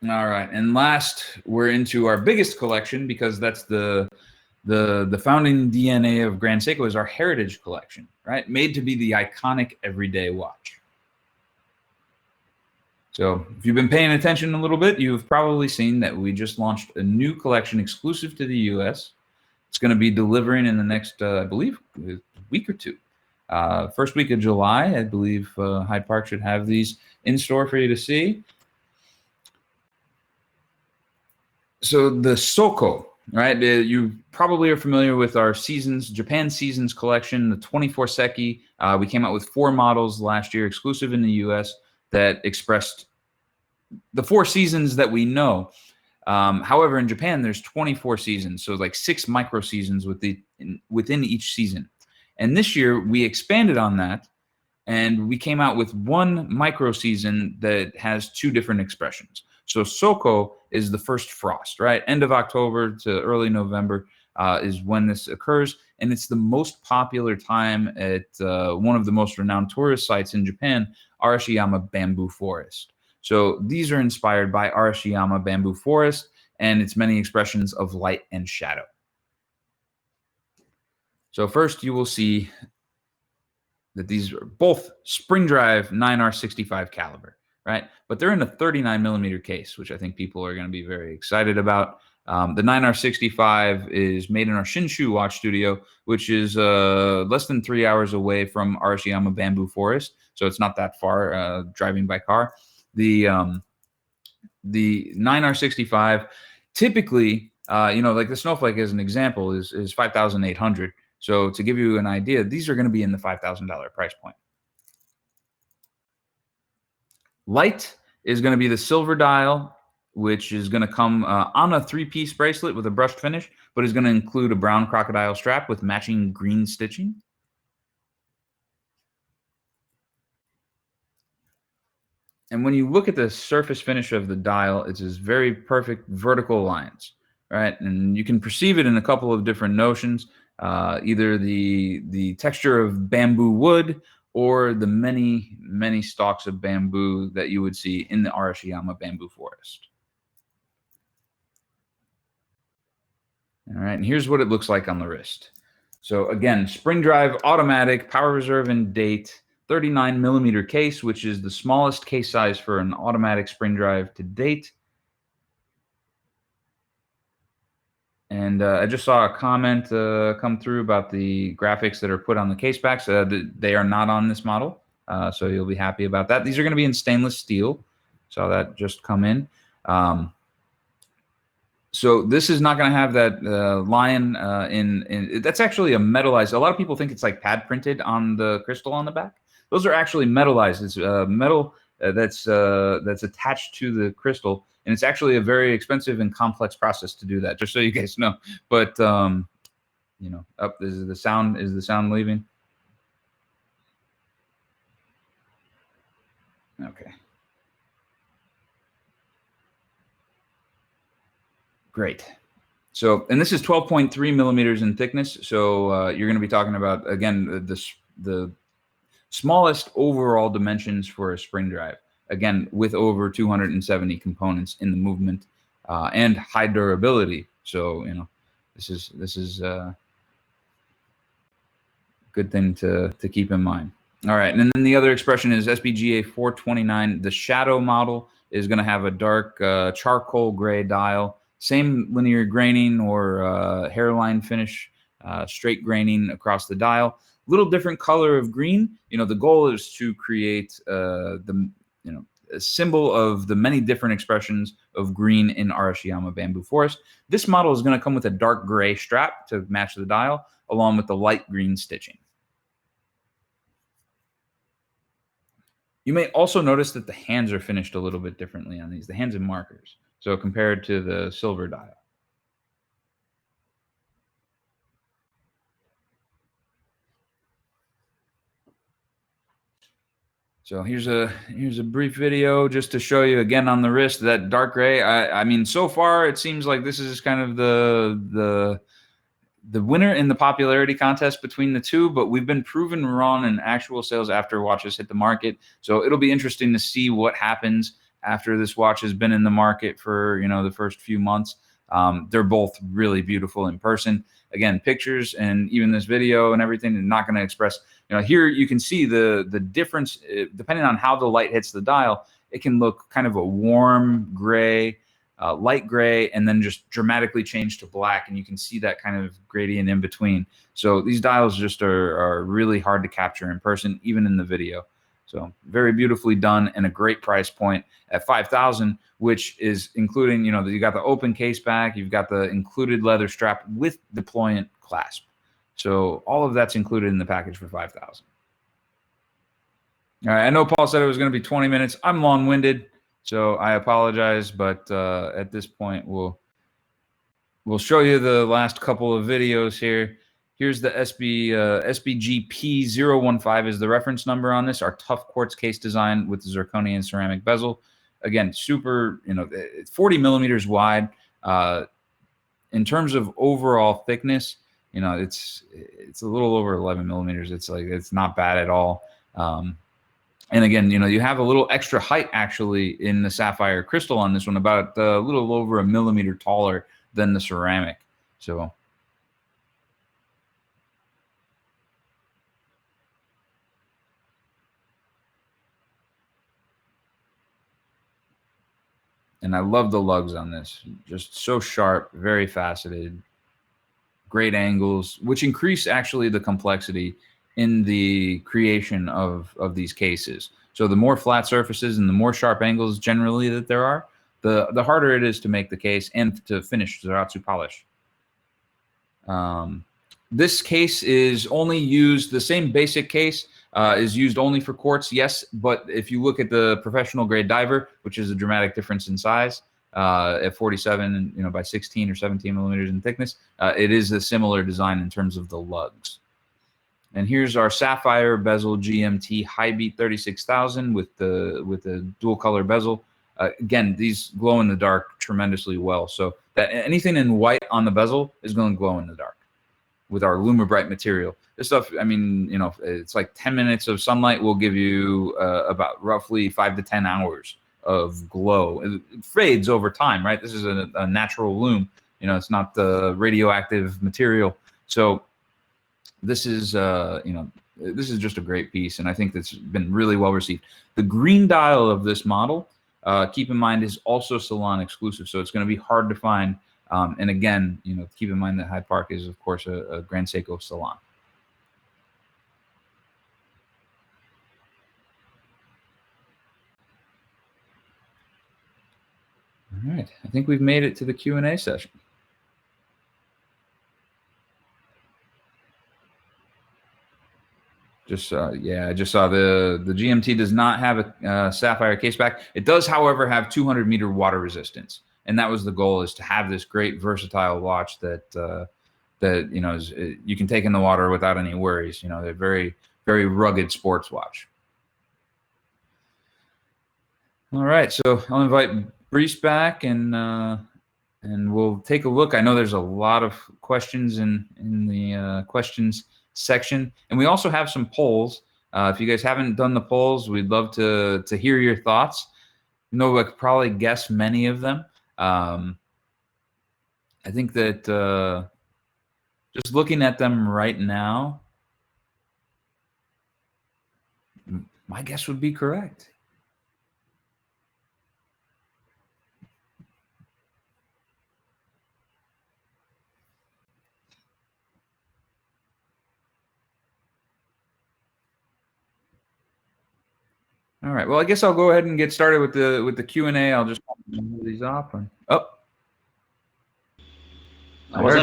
All right, and last, we're into our biggest collection, because that's the founding DNA of Grand Seiko, is our heritage collection, right? Made to be the iconic everyday watch. So if you've been paying attention a little bit, you've probably seen that we just launched a new collection exclusive to the US. It's going to be delivering in the next, I believe, week or two. First week of July, I believe Hyde Park should have these in store for you to see. So the Soko, right? You probably are familiar with our seasons, Japan Seasons collection, the 24 Seki. We came out with 4 models last year, exclusive in the US, that expressed the 4 seasons that we know. However, in Japan, there's 24 seasons, so like 6 micro seasons within each season. And this year, we expanded on that, and we came out with 1 micro season that has 2 different expressions. So Soko is the first frost, right? End of October to early November is when this occurs, and it's the most popular time at one of the most renowned tourist sites in Japan, Arashiyama Bamboo Forest. So these are inspired by Arashiyama Bamboo Forest and its many expressions of light and shadow. So first you will see that these are both spring drive 9R65 caliber, right? But they're in a 39mm case, which I think people are going to be very excited about. The 9R65 is made in our Shinshu watch studio, which is less than 3 hours away from Arashiyama Bamboo Forest. So it's not that far driving by car. The 9R65 typically, like the Snowflake as an example, is 5,800. So to give you an idea, these are going to be in the $5,000 price point. Light is going to be the silver dial, which is going to come on a 3-piece bracelet with a brushed finish, but is going to include a brown crocodile strap with matching green stitching. And when you look at the surface finish of the dial, it's this very perfect vertical lines, right? And you can perceive it in a couple of different notions, either the texture of bamboo wood or the many stalks of bamboo that you would see in the Arashiyama bamboo forest. All right, and here's what it looks like on the wrist. So again, spring drive, automatic, power reserve and date, 39 millimeter case, which is the smallest case size for an automatic spring drive to date. And I just saw a comment come through about the graphics that are put on the case backs. They are not on this model, so you'll be happy about that. These are going to be in stainless steel. Saw that just come in. So this is not going to have that lion that's actually a metallized. A lot of people think it's like pad printed on the crystal on the back. Those are actually metallized. It's metal that's attached to the crystal, and it's actually a very expensive and complex process to do that. Just so you guys know. But you know, up is the sound. Is the sound leaving? Okay. Great. So, and this is 12.3 millimeters in thickness. So you're going to be talking about, again, the smallest overall dimensions for a spring drive. Again, with over 270 components in the movement and high durability. So, you know, this is a good thing to keep in mind. All right. And then the other expression is SBGA429. The shadow model is going to have a dark charcoal gray dial. Same linear graining or hairline finish, straight graining across the dial. Little different color of green. You know, the goal is to create a symbol of the many different expressions of green in Arashiyama bamboo forest. This model is going to come with a dark gray strap to match the dial, along with the light green stitching. You may also notice that the hands are finished a little bit differently on these, the hands and markers. So compared to the silver dial. So here's a brief video just to show you again on the wrist that dark gray. I mean, so far it seems like this is kind of the winner in the popularity contest between the two, but we've been proven wrong in actual sales after watches hit the market. So it'll be interesting to see what happens after this watch has been in the market for, you know, the first few months. They're both really beautiful in person. Again, pictures and even this video and everything are not going to express, you know, here you can see the difference depending on how the light hits the dial. It can look kind of a warm gray, light gray, and then just dramatically change to black. And you can see that kind of gradient in between. So these dials just are really hard to capture in person, even in the video. So very beautifully done and a great price point at $5,000, which is including, you know, you got the open case back, you've got the included leather strap with deployant clasp. So all of that's included in the package for $5,000. All right, I know Paul said it was going to be 20 minutes. I'm long-winded, so I apologize, but at this point we'll show you the last couple of videos here. Here's the SBGP015 is the reference number on this, our tough quartz case design with the zirconian ceramic bezel. Again, super, you know, 40 millimeters wide. In terms of overall thickness, you know, it's a little over 11 millimeters. It's not bad at all. And again, you know, you have a little extra height actually in the sapphire crystal on this one, about a little over 1 millimeter taller than the ceramic. So. And I love the lugs on this. Just so sharp, very faceted, great angles, which increase actually the complexity in the creation of these cases. So the more flat surfaces and the more sharp angles generally that there are, the harder it is to make the case and to finish Zaratsu polish. This case is only used, the same basic case is used only for quartz, yes, but if you look at the professional grade diver, which is a dramatic difference in size, at 47, you know, by 16 or 17 millimeters in thickness, it is a similar design in terms of the lugs. And here's our sapphire bezel GMT Hi-Beat 36,000 with the dual color bezel. Again, these glow in the dark tremendously well. So that anything in white on the bezel is going to glow in the dark with our LumiBrite material. This stuff, I mean, you know, it's like 10 minutes of sunlight will give you about roughly 5 to 10 hours of glow. It fades over time, right? This is a natural lume. You know, it's not the radioactive material. So this is, you know, this is just a great piece, and I think that's been really well received. The green dial of this model, keep in mind, is also salon exclusive, so it's going to be hard to find. And again, you know, keep in mind that Hyde Park is, of course, a Grand Seiko salon. All right, I think we've made it to the Q&A session. Yeah, I just saw the GMT does not have a sapphire case back. It does, however, have 200-meter water resistance, and that was the goal, is to have this great versatile watch that that, you know, you can take in the water without any worries. You know, they're very, very rugged sports watch. All right, so I'll invite Brice back, and we'll take a look. I know there's a lot of questions in the questions section, and we also have some polls. If you guys haven't done the polls, we'd love to hear your thoughts. You know, I could probably guess many of them. I think that just looking at them right now, my guess would be correct. All right. Well, I guess I'll go ahead and get started with the Q&A. I'll just move these off. Oh. I was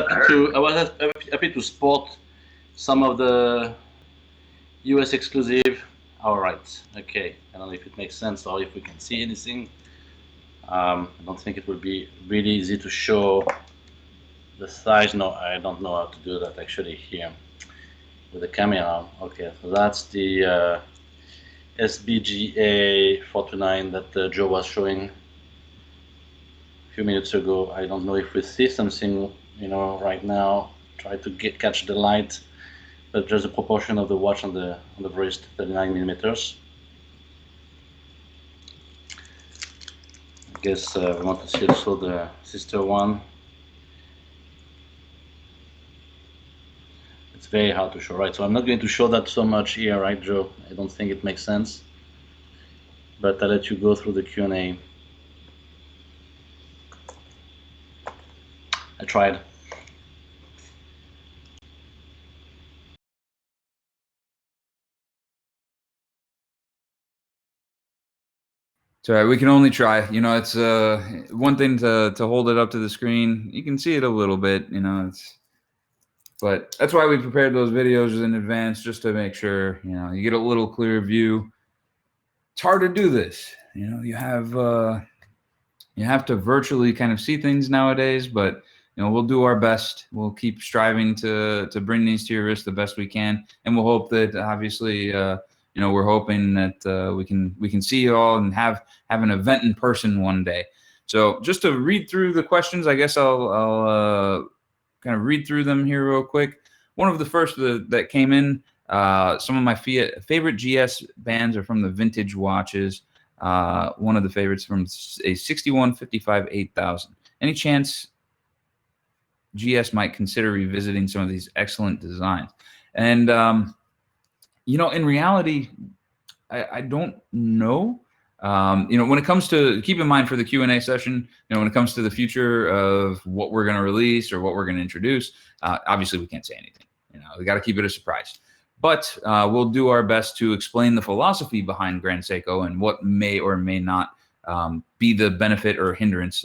happy to spot some of the US exclusive. All right. Okay. I don't know if it makes sense or if we can see anything. I don't think it will be really easy to show the size. No, I don't know how to do that actually here with the camera. Okay. So that's the SBGA429 that Joe was showing a few minutes ago. I don't know if we see something, you know, right now. Try to catch the light, but just a proportion of the watch on the wrist, 39 millimeters. I guess we want to see also the sister one. It's very hard to show, right? So I'm not going to show that so much here, right, Joe? I don't think it makes sense. But I'll let you go through the Q&A. I tried. Sorry, we can only try. You know, it's one thing to hold it up to the screen. You can see it a little bit, you know, but that's why we prepared those videos in advance, just to make sure, you know, you get a little clearer view. It's hard to do this. You know, you have to virtually kind of see things nowadays, but, you know, we'll do our best. We'll keep striving to bring these to your wrist the best we can, and we'll hope that, obviously, you know, we're hoping that we can see you all and have an event in person one day. So just to read through the questions, I guess I'll kind of read through them here real quick. One of the first that came in, some of my favorite GS bands are from the vintage watches. One of the favorites from a 6155 8000. Any chance GS might consider revisiting some of these excellent designs? And you know, in reality, I don't know. You know, when it comes to, keep in mind for the Q&A session, you know, when it comes to the future of what we're going to release or what we're going to introduce, obviously we can't say anything. You know, we got to keep it a surprise. But we'll do our best to explain the philosophy behind Grand Seiko and what may or may not be the benefit or hindrance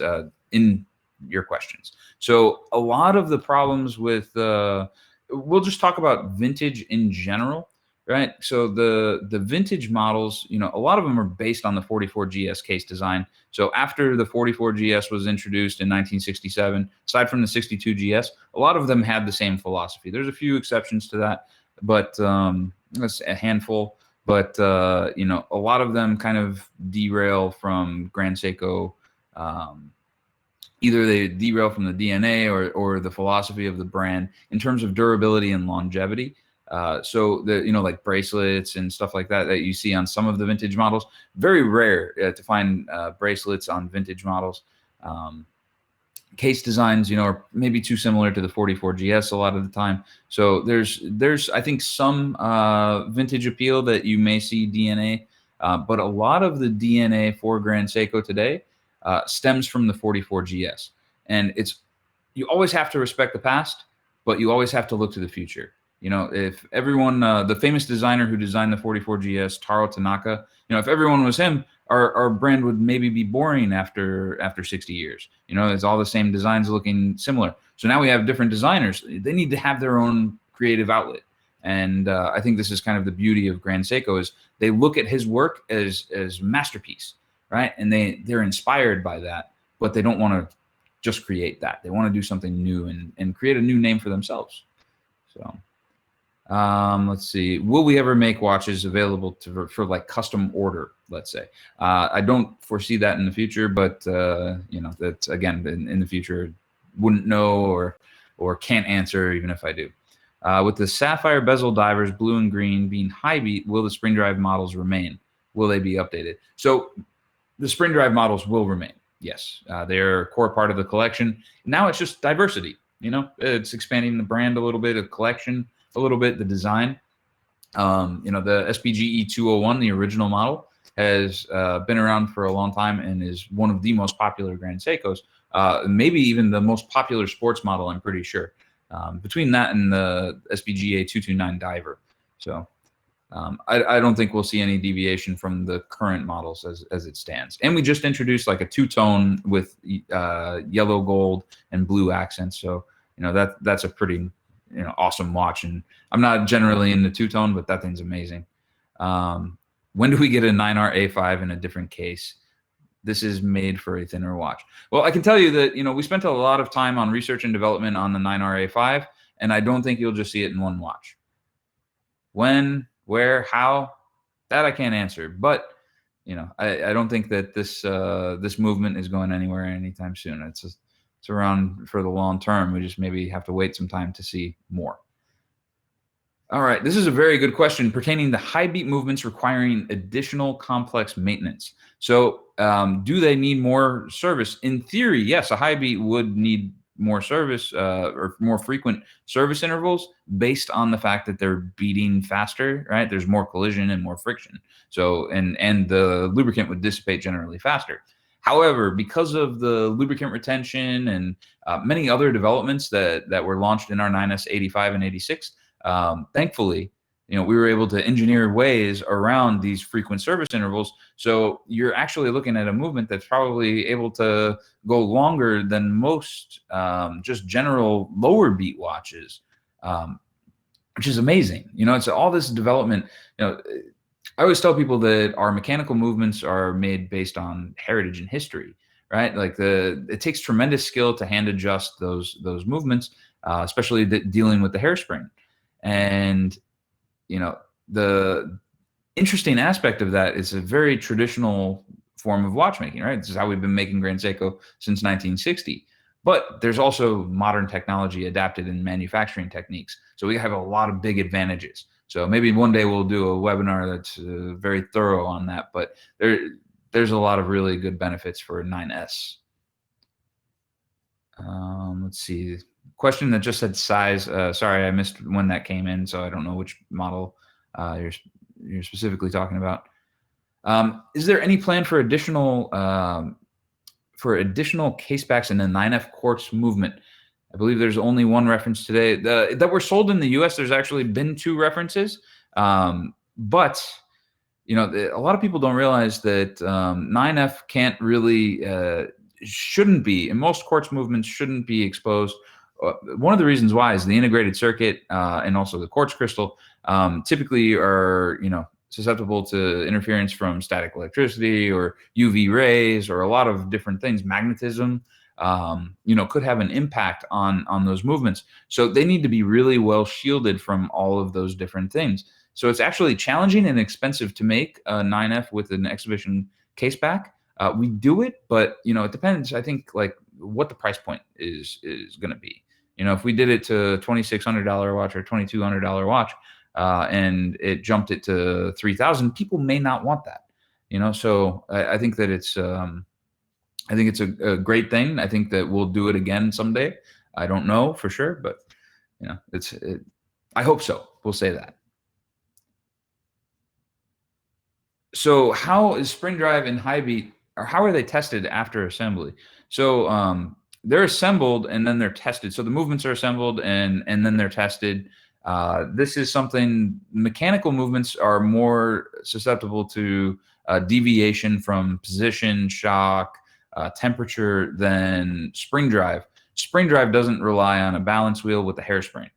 in your questions. So a lot of the problems with, we'll just talk about vintage in general. Right. So the vintage models, you know, a lot of them are based on the 44GS case design. So after the 44GS was introduced in 1967, aside from the 62GS, a lot of them had the same philosophy. There's a few exceptions to that, but that's a handful. but you know, a lot of them kind of derail from Grand Seiko. Either they derail from the DNA or the philosophy of the brand in terms of durability and longevity. So the, you know, like bracelets and stuff like that that you see on some of the vintage models, very rare to find bracelets on vintage models. Case designs, you know, are maybe too similar to the 44GS a lot of the time. So there's I think some vintage appeal that you may see DNA, but a lot of the DNA for Grand Seiko today stems from the 44GS. And you always have to respect the past, but you always have to look to the future. You know, if everyone, the famous designer who designed the 44GS, Taro Tanaka, you know, if everyone was him, our brand would maybe be boring after 60 years. You know, it's all the same designs looking similar. So now we have different designers. They need to have their own creative outlet. And I think this is kind of the beauty of Grand Seiko is they look at his work as masterpiece, right? And they're inspired by that, but they don't want to just create that. They want to do something new and create a new name for themselves. So let's see. Will we ever make watches available for like custom order, let's say? I don't foresee that in the future, but you know, that's again, in the future, wouldn't know or can't answer even if I do. With the sapphire bezel divers, blue and green being Hi-Beat, will the spring drive models remain? Will they be updated? So the spring drive models will remain. Yes, they're a core part of the collection. Now it's just diversity. You know, it's expanding the brand a little bit, the collection a little bit, the design. You know, the SBGA427, the original model, has been around for a long time and is one of the most popular Grand Seikos. Maybe even the most popular sports model, I'm pretty sure. Between that and the SBGA429 diver. So I don't think we'll see any deviation from the current models as it stands. And we just introduced like a two-tone with yellow, gold, and blue accents. So, you know, that's a pretty, you know, awesome watch. And I'm not generally in the two-tone, but that thing's amazing. When do we get a 9R-A5 in a different case? This is made for a thinner watch. Well, I can tell you that, you know, we spent a lot of time on research and development on the 9R-A5, and I don't think you'll just see it in one watch. When, where, how, that I can't answer. But, you know, I don't think that this movement is going anywhere anytime soon. It's around for the long term. We just maybe have to wait some time to see more. All right, this is a very good question pertaining to high-beat movements requiring additional complex maintenance. So do they need more service? In theory, yes, a high-beat would need more service or more frequent service intervals based on the fact that they're beating faster, right? There's more collision and more friction. So, and the lubricant would dissipate generally faster. However, because of the lubricant retention and many other developments that were launched in our 9S 85 and 86, thankfully, you know, we were able to engineer ways around these frequent service intervals. So you're actually looking at a movement that's probably able to go longer than most just general lower beat watches, which is amazing. You know, it's all this development. You know, I always tell people that our mechanical movements are made based on heritage and history, right? Like it takes tremendous skill to hand adjust those movements, especially dealing with the hairspring. And, you know, the interesting aspect of that is a very traditional form of watchmaking, right? This is how we've been making Grand Seiko since 1960. But there's also modern technology adapted in manufacturing techniques. So we have a lot of big advantages. So maybe one day we'll do a webinar that's very thorough on that. But there's a lot of really good benefits for 9S. Let's see. Question that just said size. Sorry, I missed when that came in, so I don't know which model you're specifically talking about. Is there any plan for additional casebacks in the 9F quartz movement? I believe there's only one reference today that were sold in the U.S. There's actually been 2 references, but you know, a lot of people don't realize that 9F can't really shouldn't be, and most quartz movements shouldn't be exposed. One of the reasons why is the integrated circuit and also the quartz crystal typically are, you know, susceptible to interference from static electricity or UV rays or a lot of different things. Magnetism, you know, could have an impact on those movements. So they need to be really well shielded from all of those different things. So it's actually challenging and expensive to make a 9F with an exhibition case back. We do it, but it depends. I think like what the price point is going to be. If we did it to $2,600 watch or $2,200 watch, and it jumped it to 3,000, people may not want that. So I think that it's a great thing. I think that we'll do it again someday. I don't know for sure, but I hope so. We'll say that. So how is Spring Drive and Hi-Beat, or how are they tested after assembly? So they're assembled and then they're tested. So the movements are assembled and then they're tested. This is something, mechanical movements are more susceptible to deviation from position, shock, temperature than Spring Drive. Spring Drive doesn't rely on a balance wheel with a hairspring,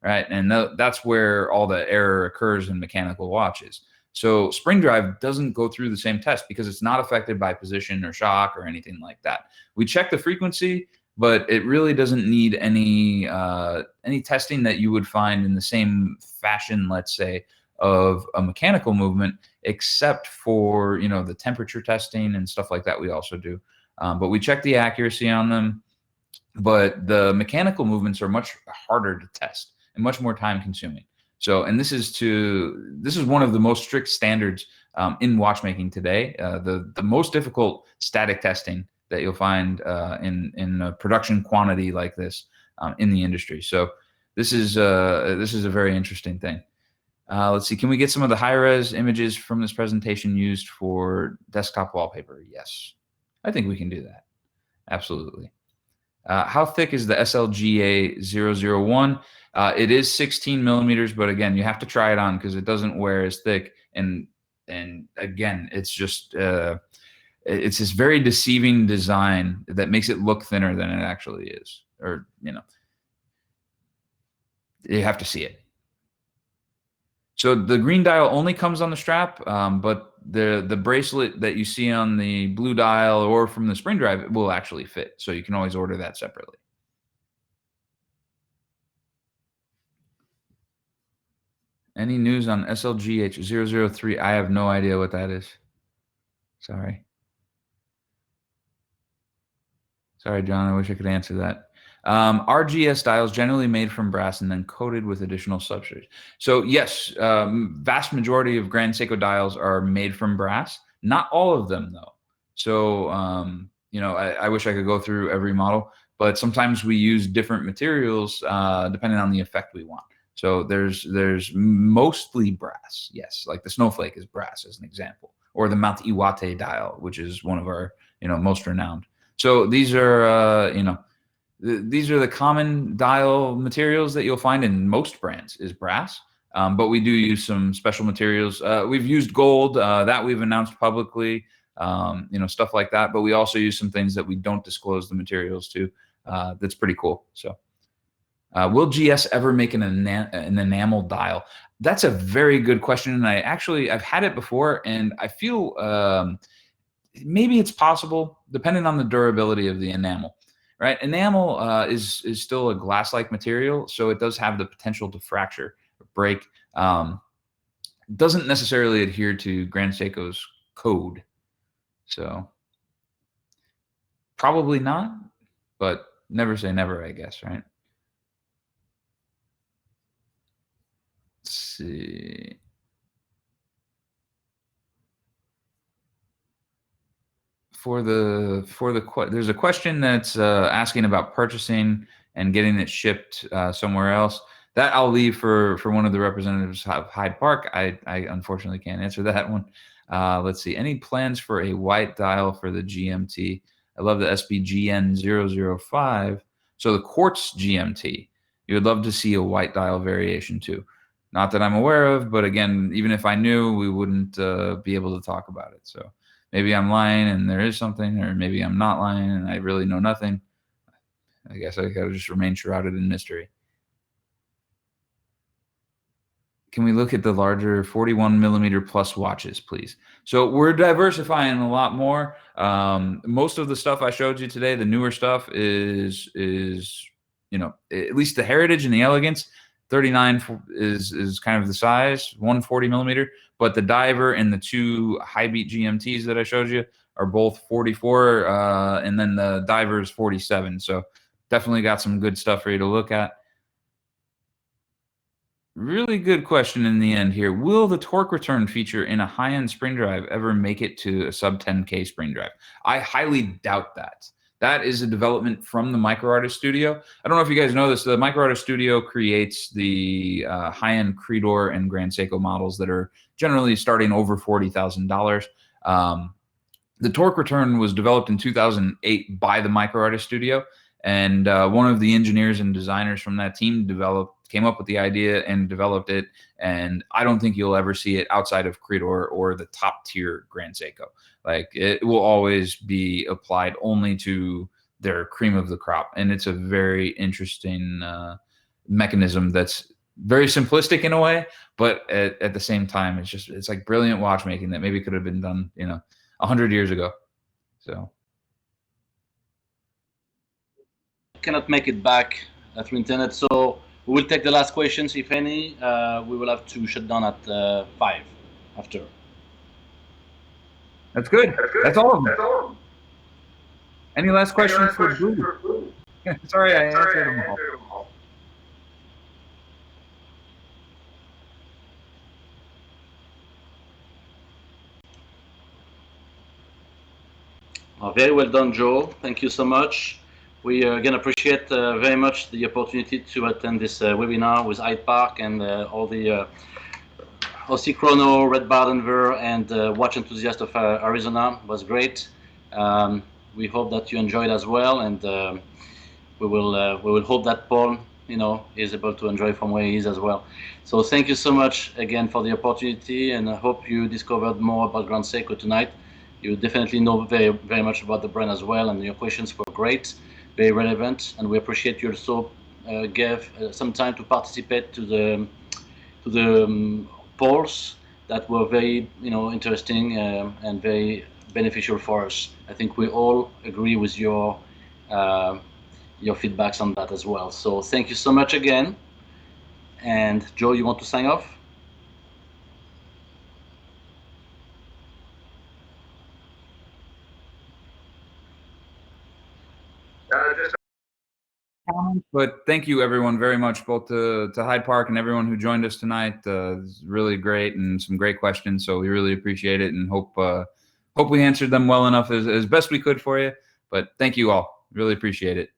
right? And that's where all the error occurs in mechanical watches. So Spring Drive doesn't go through the same test because it's not affected by position or shock or anything like that. We check the frequency, but it really doesn't need any testing that you would find in the same fashion, let's say, of a mechanical movement, except for the temperature testing and stuff like that. We also do, but we check the accuracy on them. But the mechanical movements are much harder to test and much more time consuming. So, and this is one of the most strict standards in watchmaking today. The most difficult static testing that you'll find in a production quantity like this in the industry. So this is a very interesting thing. Let's see. Can we get some of the high-res images from this presentation used for desktop wallpaper? Yes, I think we can do that. Absolutely. How thick is the SLGA001? It is 16 millimeters, but again, you have to try it on because it doesn't wear as thick. And again, it's just it's this very deceiving design that makes it look thinner than it actually is. Or you have to see it. So the green dial only comes on the strap, but the bracelet that you see on the blue dial or from the Spring Drive will actually fit. So you can always order that separately. Any news on SLGH003? I have no idea what that is. Sorry. Sorry, John. I wish I could answer that. RGS dials generally made from brass and then coated with additional substrates. So yes, vast majority of Grand Seiko dials are made from brass. Not all of them though. So I wish I could go through every model, but sometimes we use different materials depending on the effect we want. So there's mostly brass. Yes, like the Snowflake is brass as an example, or the Mount Iwate dial, which is one of our most renowned. So these are these are the common dial materials that you'll find in most brands is brass, but we do use some special materials. We've used gold that we've announced publicly, stuff like that. But we also use some things that we don't disclose the materials to. That's pretty cool. So will GS ever make an enamel dial? That's a very good question. And I've had it before, and I feel maybe it's possible, depending on the durability of the enamel. Right, enamel is still a glass-like material, so it does have the potential to fracture or break. Doesn't necessarily adhere to Grand Seiko's code, so probably not. But never say never, I guess. Right. Let's see. There's a question that's asking about purchasing and getting it shipped somewhere else. That I'll leave for one of the representatives of Hyde Park. I unfortunately can't answer that one. Let's see. Any plans for a white dial for the GMT? I love the SBGN005. So the quartz GMT. You would love to see a white dial variation too. Not that I'm aware of, but again, even if I knew, we wouldn't be able to talk about it. So maybe I'm lying and there is something, or maybe I'm not lying and I really know nothing. I guess I gotta just remain shrouded in mystery. Can we look at the larger 41 millimeter plus watches, please? So we're diversifying a lot more. Most of the stuff I showed you today, the newer stuff is at least the Heritage and the Elegance. 39 is kind of the size, 140 millimeter, but the diver and the two Hi-Beat GMTs that I showed you are both 44, and then the diver is 47. So definitely got some good stuff for you to look at. Really good question in the end here. Will the torque return feature in a high-end spring drive ever make it to a sub 10K spring drive? I highly doubt that. That is a development from the Micro Artist Studio. I don't know if you guys know this. The Micro Artist Studio creates the high-end Creedor and Grand Seiko models that are generally starting over $40,000. The torque return was developed in 2008 by the Micro Artist Studio, and one of the engineers and designers from that team came up with the idea and developed it. And I don't think you'll ever see it outside of Creedor or the top tier Grand Seiko. Like, it will always be applied only to their cream of the crop. And it's a very interesting mechanism that's very simplistic in a way, but at the same time, it's like brilliant watchmaking that maybe could have been done, 100 years ago. So cannot make it back through internet, so we will take the last questions, if any. We will have to shut down at 5 after. That's good. That's all of them. Any last questions for Blue? Sorry, I answered them all. Very well done, Joe. Thank you so much. We again appreciate very much the opportunity to attend this webinar with Hyde Park and all the OC Chrono, Red Bar Denver, and watch enthusiasts of Arizona. It was great. We hope that you enjoyed as well, and we will hope that Paul, is able to enjoy from where he is as well. So thank you so much again for the opportunity, and I hope you discovered more about Grand Seiko tonight. You definitely know very, very much about the brand as well, and your questions were great, very relevant, and we appreciate you also gave some time to participate to the polls that were very, interesting and very beneficial for us. I think we all agree with your feedbacks on that as well. So thank you so much again. And Joe, you want to sign off? But thank you everyone very much, both to Hyde Park and everyone who joined us tonight. It's really great and some great questions, so we really appreciate it, and hope we answered them well enough as best we could for you. But thank you all, really appreciate it.